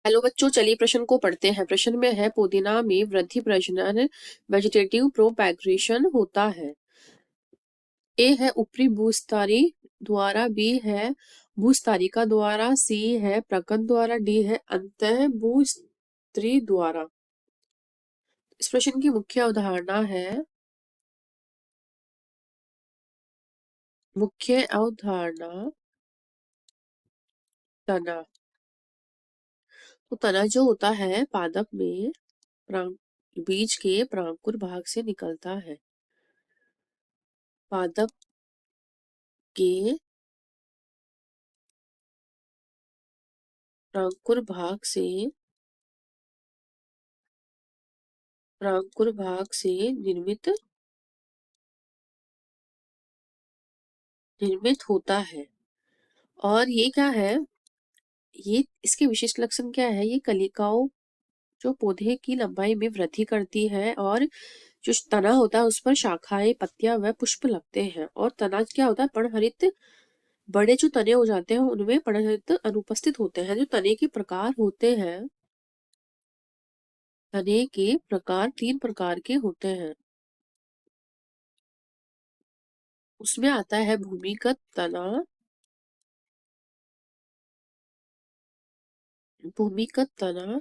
Hello बच्चों, चलिए प्रश्न को पढ़ते हैं। प्रश्न में है पुदीना में वृद्धि प्रजनन वेजिटेटिव प्रोपैगेशन होता है। ए है ऊपरी भूस्तरी द्वारा, बी है भूस्तरिका द्वारा, सी है प्रकंद द्वारा, डी है अंतः भूस्तरी द्वारा। इस प्रश्न की मुख्य अवधारणा है तना। तो तना जो होता है पादप में बीज के प्रांकुर भाग से निकलता है। पादप के प्रांकुर भाग से निर्मित होता है। और ये क्या है, ये इसके विशिष्ट लक्षण क्या है, ये कलिकाओं जो पौधे की लंबाई में वृद्धि करती है और जो तना होता है उस पर शाखाएं, पत्तियां व पुष्प लगते हैं। और तना क्या होता है, पर्णहरित बड़े जो तने हो जाते हैं उनमें पर्णहरित अनुपस्थित होते हैं। जो तने के प्रकार होते हैं, तने के प्रकार 3 प्रकार के होते हैं। उसमें आता है भूमिगत तना,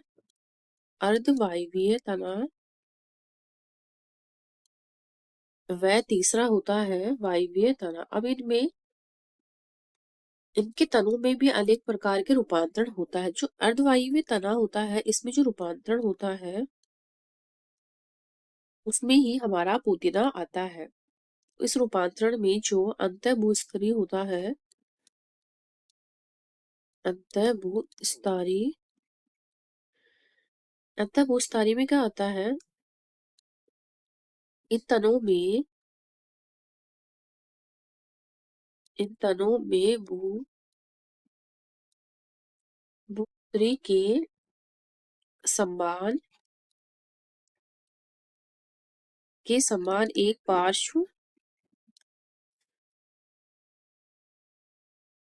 अर्धवायवीय तना व तीसरा होता है वायवीय तना। अब इनके तनों में भी अनेक प्रकार के रूपांतरण होता है। जो अर्धवायवीय तना होता है, इसमें जो रूपांतरण होता है उसमें ही हमारा पुदीना आता है। इस रूपांतरण में जो अंतःभूस्तरी होता है, अंतःभूस्तरी में क्या आता है, इन तनों में भूस्तरी के समान एक पार्श्व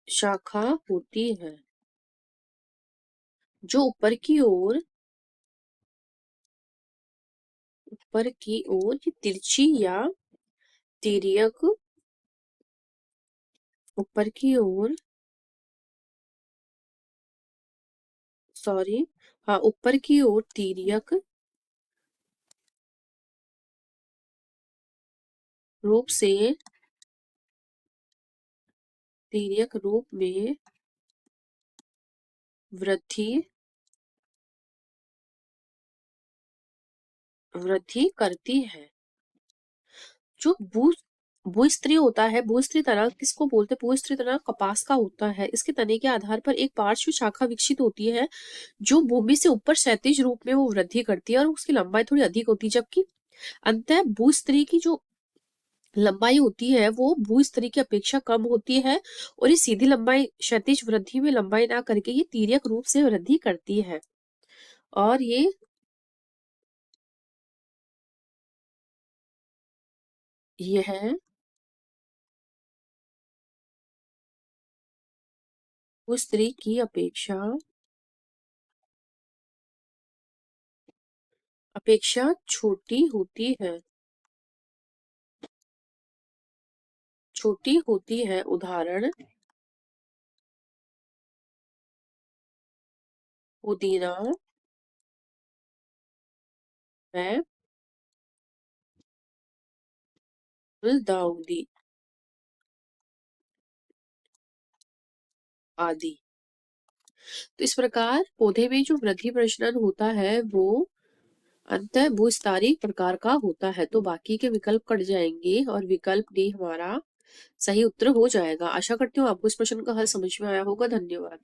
शाखा होती है जो ऊपर की ओर तिरछी या तिर्यक, ऊपर की ओर तिर्यक रूप में वृद्धि करती है। जो भूस्त्री होता है, भूस्त्री तना किसको बोलते हैं, भूस्त्री तना कपास का होता है। इसके तने के आधार पर एक पार्श्व शाखा विकसित होती है जो भूमि से ऊपर क्षैतिज रूप में वो वृद्धि करती है और उसकी लंबाई थोड़ी अधिक होती है। जबकि अंतः भूस्त्री की जो लंबाई होती है वो भूस्त्री की अपेक्षा कम होती है और ये सीधी लंबाई क्षैतिज वृद्धि में लंबाई ना करके ये तिर्यक रूप से वृद्धि करती है। और यह भूस्त्री की अपेक्षा छोटी होती है। उदाहरण पुदीना व गुलदाउदी आदि। तो इस प्रकार पौधे में जो वृद्धि प्रजनन होता है वो अंतः भूस्तारी प्रकार का होता है। तो बाकी के विकल्प कट जाएंगे और विकल्प डी हमारा सही उत्तर हो जाएगा। आशा करती हूँ आपको इस प्रश्न का हल समझ में आया होगा। धन्यवाद।